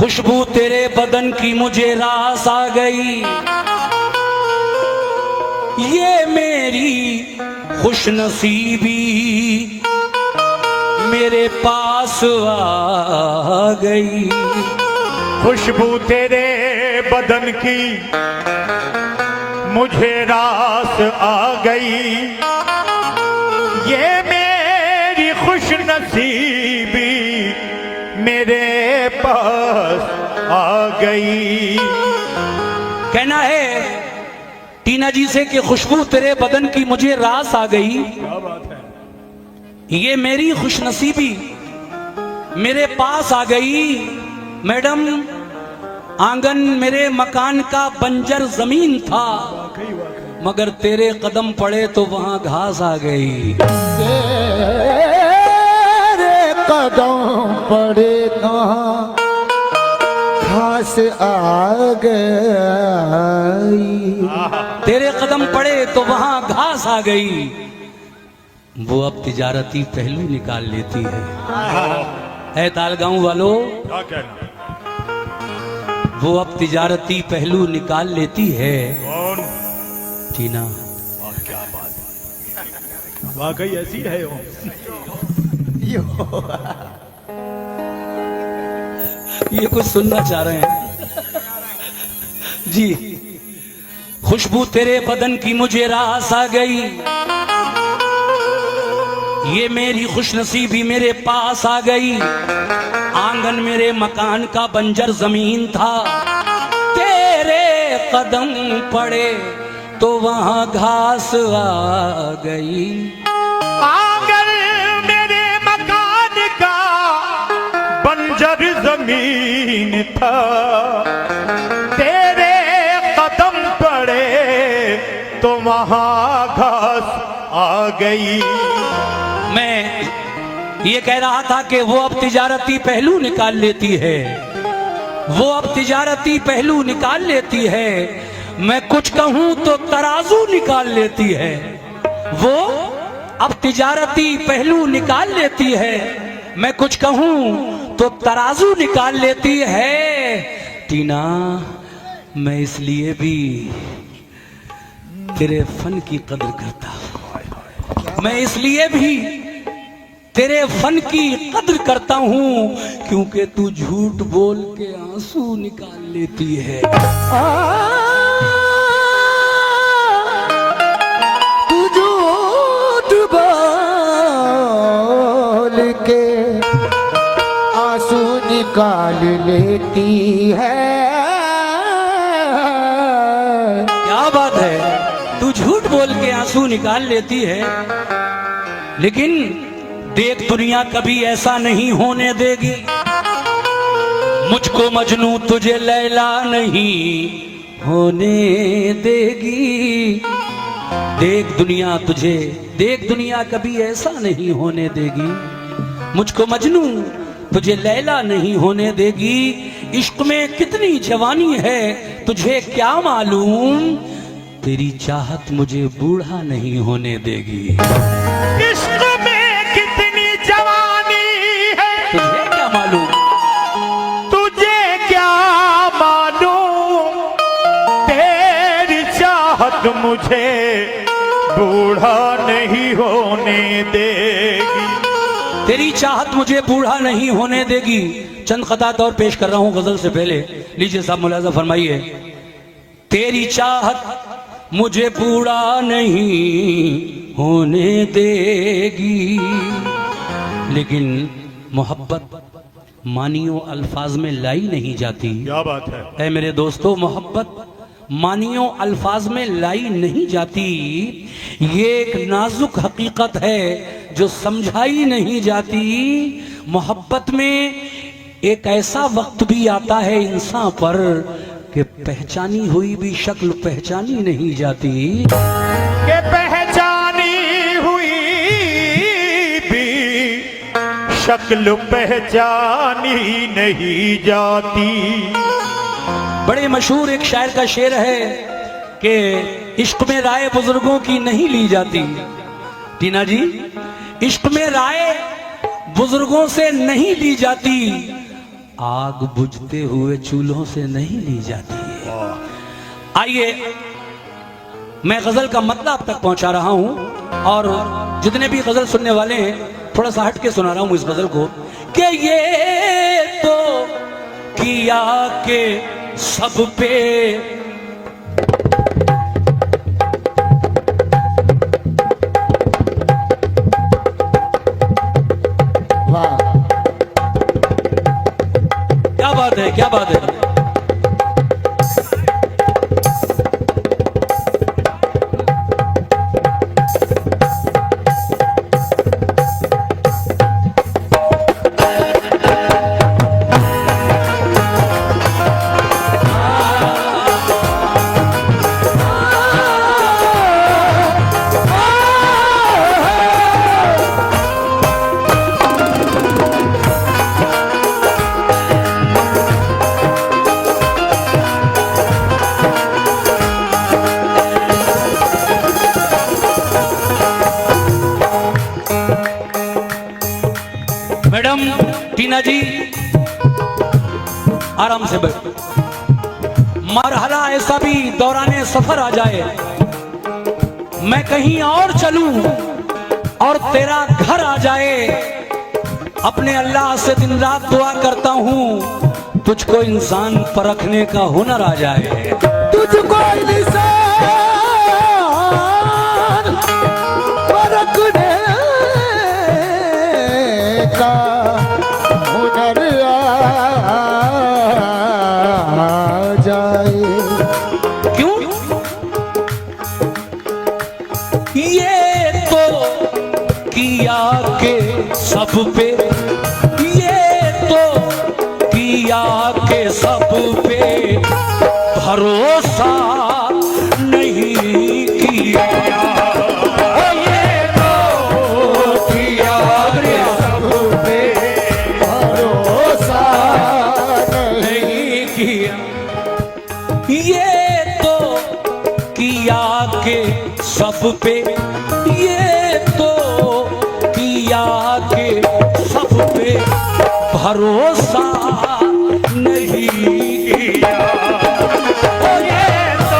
खुशबू तेरे बदन की मुझे रास आ गई, ये मेरी खुशनसीबी मेरे पास आ गई। खुशबू तेरे बदन की मुझे रास आ गई, ये मेरी खुशनसीबी मेरे पास आ गई। कहना है टीना जी से कि खुशबू तेरे बदन की मुझे रास आ गई, क्या बात है। ये मेरी खुशनसीबी मेरे पास आ गई। मैडम, आंगन मेरे मकान का बंजर जमीन था, मगर तेरे कदम पड़े तो वहां घास आ गई। तेरे कदम पड़े कहाँ घास आ गई। तेरे कदम पड़े तो वहां घास आ गई। वो अब तिजारती पहलू निकाल लेती है तालगांव वालों, क्या कहना। वो अब तिजारती पहलू निकाल लेती है कौन? टीना। वाह, क्या बात है, वाकई ऐसी है वो। ये कुछ सुनना चाह रहे हैं जी। खुशबू तेरे बदन की मुझे रास आ गई, ये मेरी खुशनसीबी मेरे पास आ गई। आंगन मेरे मकान का बंजर जमीन था, तेरे कदम पड़े तो वहां घास आ गई। आंगन मेरे मकान का बंजर जमीन था, तेरे कदम पड़े तो वहां घास आ गई। मैं ये कह रहा था कि वो अब तिजारती पहलू निकाल लेती है, वो अब तिजारती पहलू निकाल लेती है। मैं कुछ कहूं तो तराजू निकाल लेती है, वो अब तिजारती पहलू निकाल लेती है। मैं कुछ कहूं तो तराजू निकाल लेती है। टीना, मैं इसलिए भी तेरे फन की कदर करता हूं, मैं इसलिए भी तेरे फन की कदर करता हूं, क्योंकि तू झूठ बोल के आंसू निकाल लेती है। तू झूठ बोल के आंसू निकाल लेती है। क्या बात है, तू झूठ बोल के आंसू निकाल लेती है। लेकिन देख, दुनिया कभी ऐसा नहीं होने देगी, मुझको मजनू तुझे लैला नहीं होने देगी। देख दुनिया कभी ऐसा नहीं होने देगी, मुझको मजनू तुझे लैला नहीं होने देगी। इश्क में कितनी जवानी है तुझे क्या मालूम, तेरी चाहत मुझे बूढ़ा नहीं होने देगी। इश्क में कितनी जवानी है तुझे क्या मालूम, तुझे क्या मालूम, तेरी चाहत मुझे बूढ़ा नहीं होने देगी। तेरी चाहत मुझे बूढ़ा नहीं होने देगी। चंद खतात और पेश कर रहा हूं गजल से पहले, लीजिए साहब मुलाजा फरमाइए। तेरी चाहत मुझे बूढ़ा नहीं होने देगी, लेकिन मोहब्बत मानियो अल्फाज में लाई नहीं जाती। क्या बात है। ऐ मेरे दोस्तों, मोहब्बत मानियो अल्फाज में लाई नहीं जाती। ये एक नाजुक हकीकत है जो समझाई नहीं जाती। मोहब्बत में एक ऐसा वक्त भी आता है इंसान पर कि पहचानी हुई भी शक्ल पहचानी नहीं जाती। के पहचानी हुई भी शक्ल पहचानी नहीं जाती। बड़े मशहूर एक शायर का शेर है कि इश्क में राय बुजुर्गों की नहीं ली जाती। टीना जी, इश्क में राय बुजुर्गों से नहीं ली जाती, आग बुझते हुए चूल्हों से नहीं ली जाती है। आइए मैं गजल का मतलब आप तक पहुंचा रहा हूं और जितने भी गजल सुनने वाले हैं थोड़ा सा हट के सुना रहा हूं इस गजल को कि ये तो किया के सब पे वाह, क्या बात है, क्या बात है। मैडम टीना जी आराम से बैठ। मरहला ऐसा भी दौराने सफर आ जाए, मैं कहीं और चलूं और तेरा घर आ जाए, अपने अल्लाह से दिन रात दुआ करता हूं तुझको इंसान परखने का हुनर आ जाए। तुझको इंसान परखने का हुनर आ जाए। क्यों? ये तो किया के सब पे, ये तो किया के सब पे भरोसा नहीं किया। ये तो किया के सब पे भरोसा नहीं किया। ये तो किया के सब पे, ये तो किया के सब पे भरोसा नहीं किया। ओ ये तो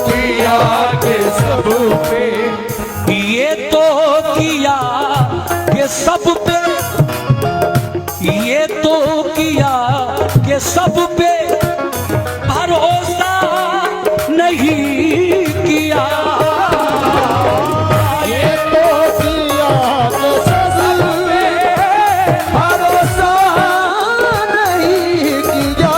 किया के सब पे, ये तो किया के सब पे, ये तो किया के सब पे भरोसा नहीं किया। ये तो किया के सब पे भरोसा नहीं किया।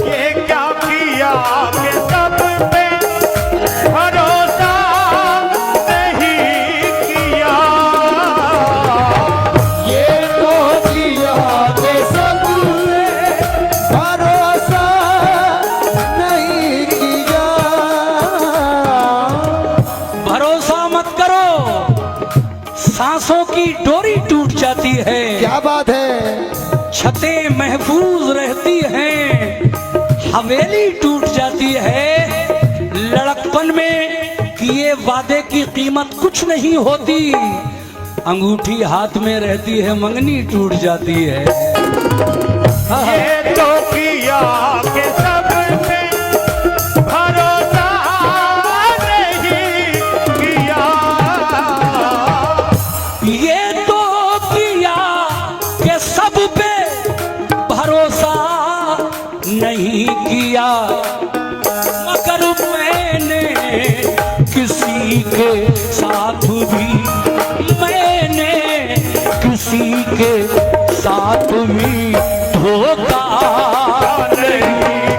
ये क्या किया कि सब पे भरोसा नहीं किया। ये तो किया के सब पे भरोसा नहीं किया। भरोसा मत करो, सांसों की डोरी टूट जाती है, क्या बात है। छतें महफूज रहती हैं, हवेली टूट जाती है। लड़कपन में किए वादे की कीमत कुछ नहीं होती, अंगूठी हाथ में रहती है, मंगनी टूट जाती है। ये तो किया कि सब पे भरोसा नहीं किया। ये तो किया के सब पे भरोसा नहीं किया, मगर मैंने किसी के साथ भी, मैंने किसी के साथ भी धोखा नहीं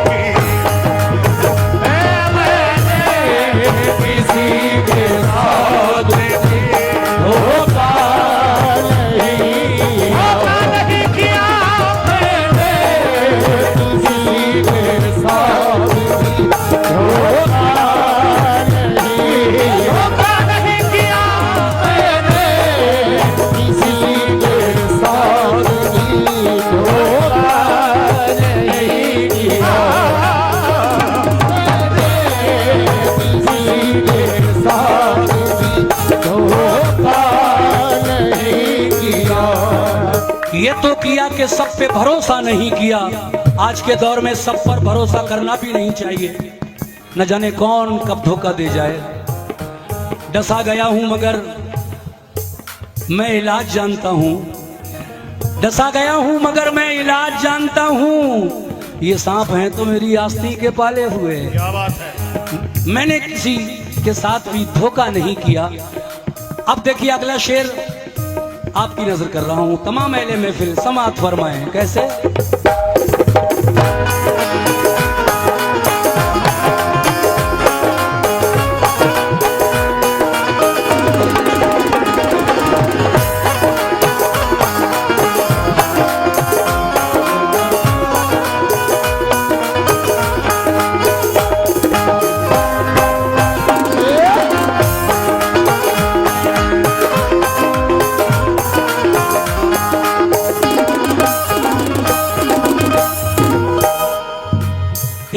किया। मैंने किसी के साथ भी धोखा नहीं किया। मैंने किसी के साथ भी धोखा नहीं किया। मैंने किसी के साथ भी धोखा नहीं किया। कि सब पे भरोसा नहीं किया। आज के दौर में सब पर भरोसा करना भी नहीं चाहिए, न जाने कौन कब धोखा दे जाए। डसा गया हूं मगर मैं इलाज जानता हूं, डसा गया हूं मगर मैं इलाज जानता हूं। ये सांप हैं तो मेरी आस्ती के पाले हुए। क्या बात है। मैंने किसी के साथ भी धोखा नहीं किया। अब देखिए अगला शेर आपकी नजर कर रहा हूं। तमाम अहले महफिल समाअत फरमाएं। कैसे?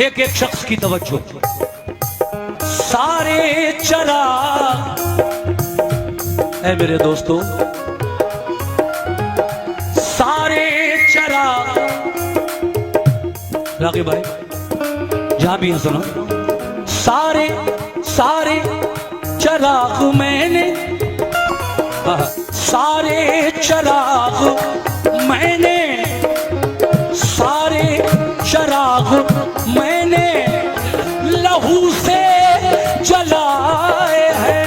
एक एक शख्स की तवज्जो। सारे चराग, ऐ मेरे दोस्तों, सारे चराग, रागी भाई जहां भी है सुनो। सारे सारे चराग मैंने, सारे चराग मैंने, सारे चराग मैंने लहू से जलाए हैं।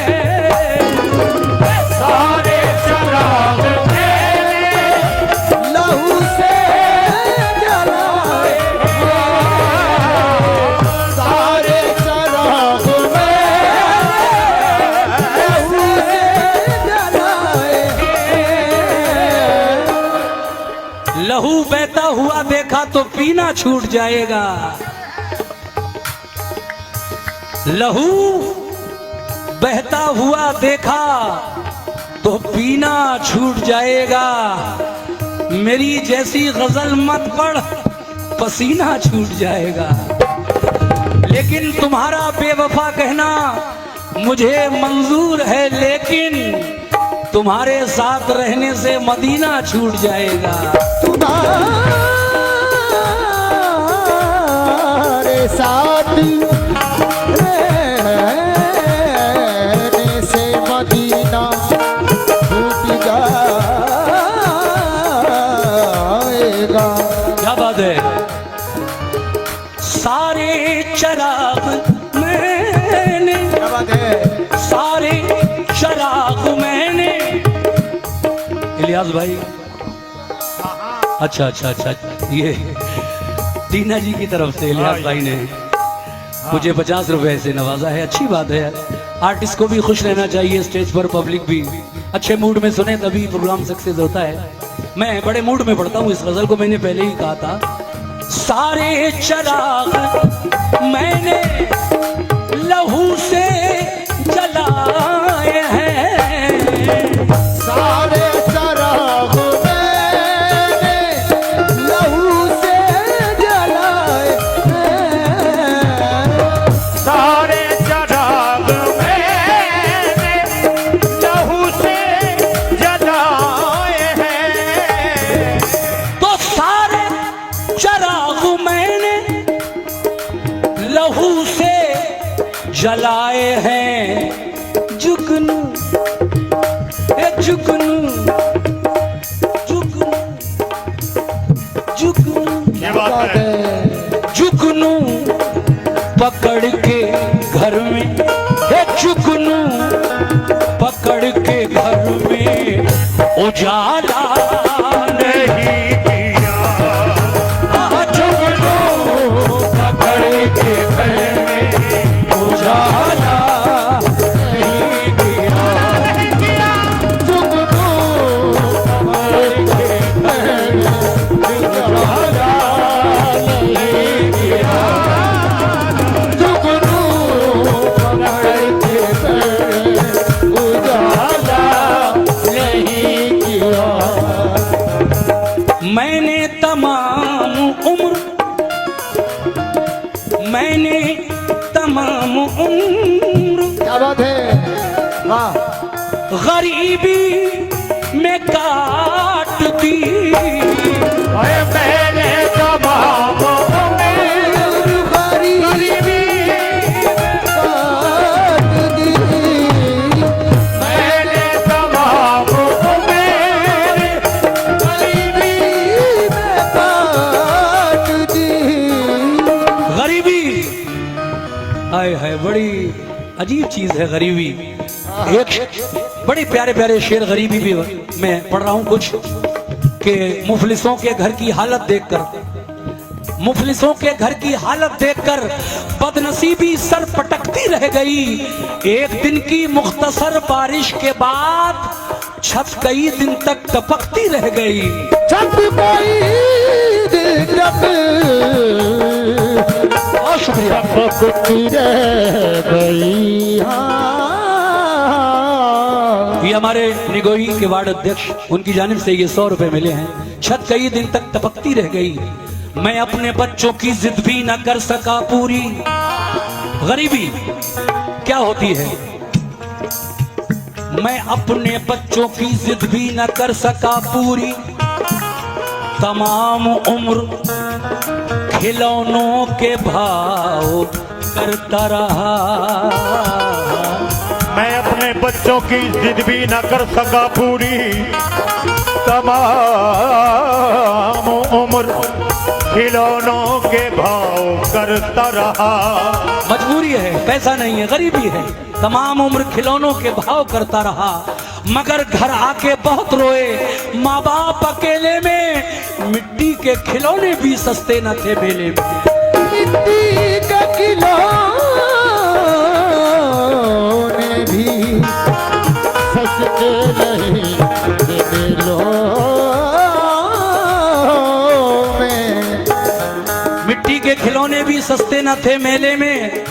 सारे चराग मैंने लहू से जलाए, सारे चराग मैंने लहू से जलाए। लहू बहता हुआ देखा तो पीना छूट जाएगा। लहू बहता हुआ देखा तो पीना छूट जाएगा। मेरी जैसी गजल मत पढ़, पसीना छूट जाएगा। लेकिन तुम्हारा बेवफा कहना मुझे मंजूर है, लेकिन तुम्हारे साथ रहने से मदीना छूट जाएगा। तुम्हारे साथ रहने से मदीना छूट जाएगा। क्या बात है। सारे चराग मैंने, क्या बात है। सारे चराग मैंने। इलियास भाई, अच्छा अच्छा अच्छा, ये टीना जी की तरफ से इलियास भाई ने मुझे 50 रुपए से नवाजा है। अच्छी बात है, आर्टिस्ट को भी खुश रहना चाहिए, स्टेज पर पब्लिक भी अच्छे मूड में सुने तभी प्रोग्राम सक्सेस होता है। मैं बड़े मूड में पढ़ता हूँ इस गजल को, मैंने पहले ही कहा था। सारे चराग मैंने लहू से जलाए हैं। सारे चराग मैंने लहू से जलाए हैं। सारे चराग मैंने लहू से जलाए हैं। तो सारे चराग मैंने लहू से जलाए हैं। जुगनू ए जुगनू, जुगनू जुगनू, क्या बात है। जुगनू पकड़ के घर में, ए जुगनू पकड़ के घर में उजाला नहीं दिया। जुगनू पकड़ के घर में उजाला नहीं दिया। जुगनू पकड़ के घर में उजाला नहीं दिया। जुगनू पकड़ के घर में उजाला नहीं किया। मैंने तमाम उम्र, मैंने तमाम उम्र क्या बात है। वाह। गरीबी में काट दी। हाय हाय, बड़ी अजीब चीज है गरीबी। एक बड़े प्यारे प्यारे शेर गरीबी भी मैं पढ़ रहा हूं कुछ, कि मुफलिसों के घर की हालत देखकर, मुफलिसों के घर की हालत देखकर बदनसीबी सर पटकती रह गई। एक दिन की मुख्तसर बारिश के बाद छत कई दिन तक टपकती रह गई। छत कई दिन तक बहुत शुक्रिया। टपकती रह गई। ये हमारे निगोही के वार्ड अध्यक्ष, उनकी जानिब से ये 100 रुपए मिले हैं। छत कई दिन तक टपकती रह गई, मैं अपने बच्चों की जिद भी न कर सका पूरी। गरीबी क्या होती है? मैं अपने बच्चों की जिद भी न कर सका पूरी, तमाम उम्र खिलौनों के भाव करता रहा। मैं अपने बच्चों की जिद भी न कर सका पूरी, तमाम उम्र खिलौनों के भाव करता रहा। मजबूरी है, पैसा नहीं है, गरीबी है। तमाम उम्र खिलौनों के भाव करता रहा, मगर घर आके बहुत रोए। माँ बाप अकेले में, मिट्टी के खिलौने भी सस्ते न थे मेले में। मिट्टी का खिलौने भी सस्ते नहीं मेलों में। मिट्टी के खिलौने भी सस्ते न थे मेले में।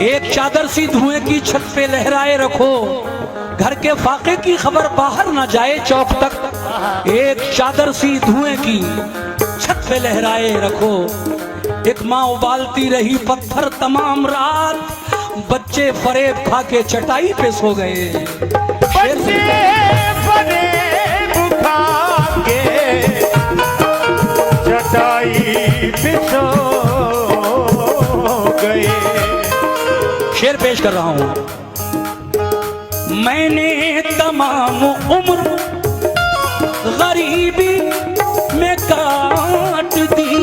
एक चादर सी धुएं की छत पे लहराए रखो, घर के फाके की खबर बाहर न जाए चौक तक। एक चादर सी धुएं की छत पे लहराए रखो। एक माँ उबालती रही पत्थर तमाम रात, बच्चे फरेब खा के चटाई पे सो गए। बच्चे फरेब खा के चटाई पे सो गए। शेर पेश कर रहा हूं। मैंने तमाम उम्र गरीबी में काट दी,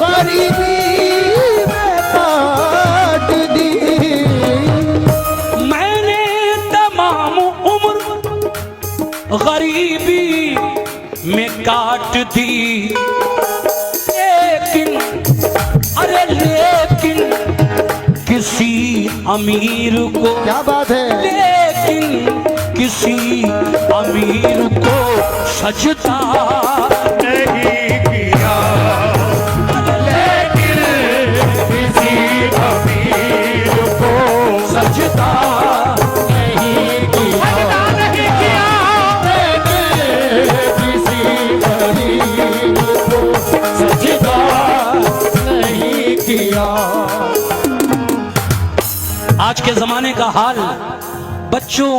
गरीबी में काट दी। मैंने तमाम उम्र गरीबी में काट दी। लेकिन अरे लेकिन किसी अमीर को, क्या बात है, लेकिन किसी अमीर को सजदा नहीं किया, लेकिन किसी अमीर को सजदा नहीं किया, नहीं किया। किसी गरीब को सजदा नहीं किया। आज के जमाने का हाल, बच्चों,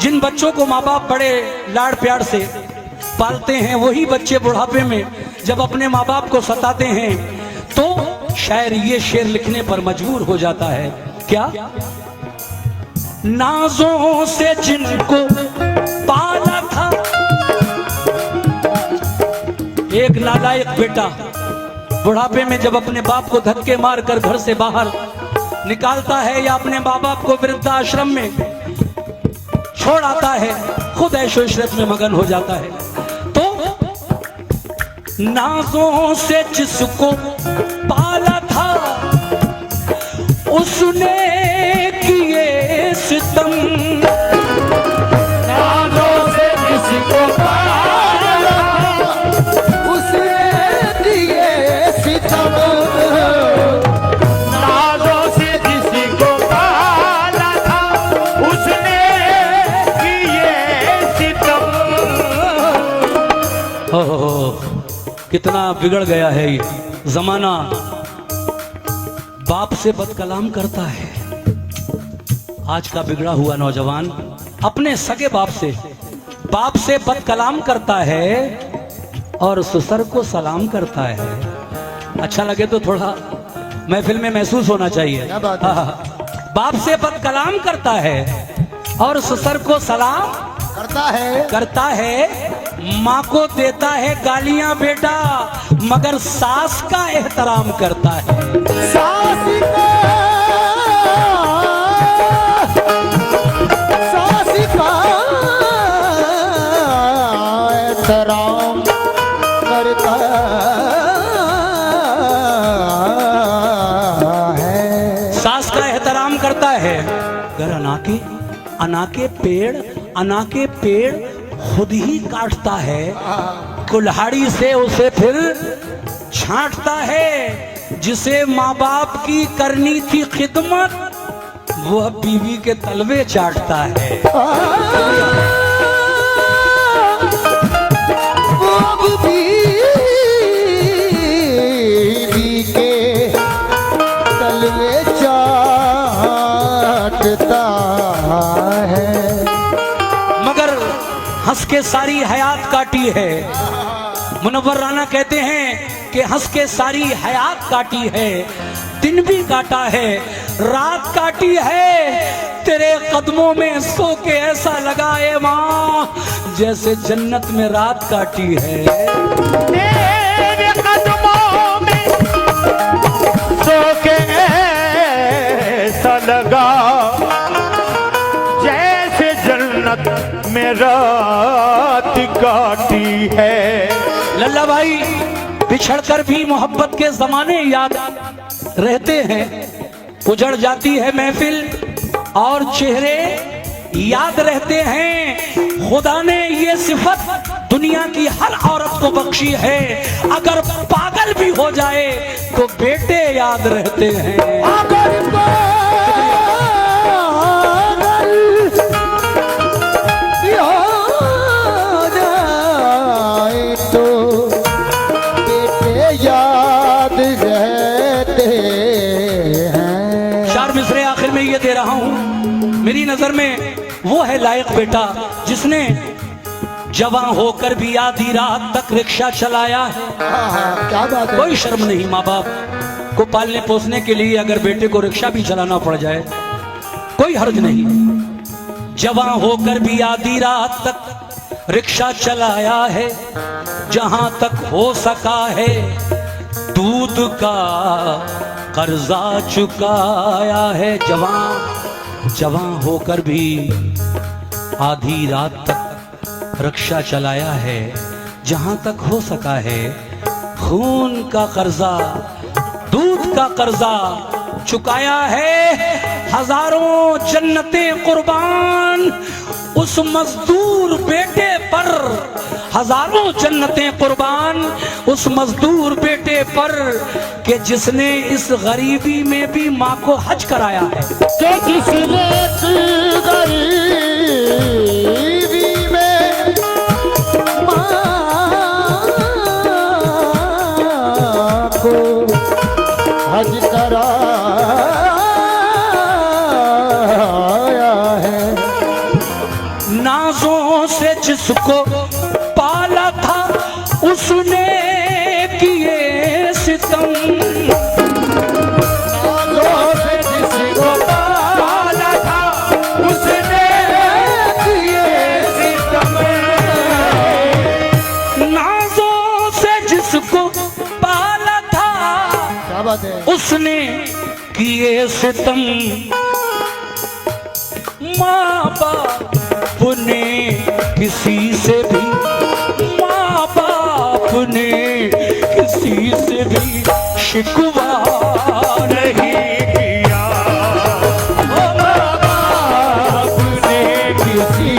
जिन बच्चों को माँ बाप बड़े लाड़ प्यार से पालते हैं, वही बच्चे बुढ़ापे में जब अपने माँ बाप को सताते हैं तो शायर ये शेर लिखने पर मजबूर हो जाता है। क्या? नाजों से जिनको पाला था, एक नालायक बेटा बुढ़ापे में जब अपने बाप को धक्के मारकर घर से बाहर निकालता है या अपने माँ बाप को वृद्धाश्रम में छोड़ आता है, खुद ऐशो इशरत में मगन हो जाता है। तो नाजों से जिसको पाला था, उसने किए सितम। नाजों से जिसको पाला उसने दिए सितम। नाजों से जिसको पाला था, उसने किए सितम। कितना बिगड़ गया है ये जमाना, बाप से बदकलाम करता है। आज का बिगड़ा हुआ नौजवान अपने सगे बाप से बदकलाम करता है और ससुर को सलाम करता है। अच्छा लगे तो थोड़ा महफिल में महसूस होना चाहिए। क्या बात है? बाप से बदकलाम करता है और ससुर को सलाम करता है करता है, माँ को देता है गालियां बेटा, मगर सास का एहतराम करता है। सास का एहतराम करता है। सास का एहतराम करता है। अगर अना के पेड़ खुद ही काटता है, कुल्हाड़ी से उसे फिर छांटता है। जिसे माँ बाप की करनी थी खिदमत, वो अब बीवी के तलवे चाटता है। वो अब बीवी के तलवे चाटता है। मगर हंस के सारी हयात काटी है। मुनव्वर राना कहते हैं कि हंस के सारी हयात काटी है, दिन भी काटा है, रात काटी है। तेरे कदमों में सो के ऐसा लगा है माँ, जैसे जन्नत में रात काटी है। तेरे कदमों में सो के ऐसा लगा जैसे जन्नत में रात काटी है। लल्ला भाई, बिछड़कर भी मोहब्बत के जमाने याद रहते हैं। उजड़ जाती है महफिल और चेहरे याद रहते हैं। खुदा ने ये सिफत दुनिया की हर औरत को बख्शी है। अगर पागल भी हो जाए तो बेटे याद रहते हैं। अगर पागल भी हो जाए तो बेटे याद रहते हैं। चार मिसरे आखिर में ये दे रहा हूं। मेरी नजर में वो है लायक बेटा जिसने जवान होकर भी आधी रात तक रिक्शा चलाया है। क्या बात है। कोई शर्म नहीं माँ बाप को पालने पोसने के लिए अगर बेटे को रिक्शा भी चलाना पड़ जाए, कोई हर्ज नहीं। जवान होकर भी आधी रात तक रिक्शा चलाया है, जहां तक हो सका है दूध का कर्जा चुकाया है। जवान होकर भी आधी रात तक रिक्शा चलाया है, जहां तक हो सका है खून का कर्जा, दूध का कर्जा चुकाया है। हजारों जन्नतें कुर्बान उस मजदूर बेटे पर, हजारों जन्नतें कुर्बान उस मजदूर बेटे पर कि जिसने इस गरीबी में भी माँ को हज कराया है। कि जिसने गरीबी में माँ को हज कराया है। नाजों से जिसको पाला था उसने किए सितम, नाजों से जिसको पाला था उसने किए सितम। नाजों से जिसको पाला था क्या बात है। उसने किए सितम। माँ बाप ने किसी से भी, माँ बाप ने किसी से भी शिकवा नहीं किया। माँ बाप ने किसी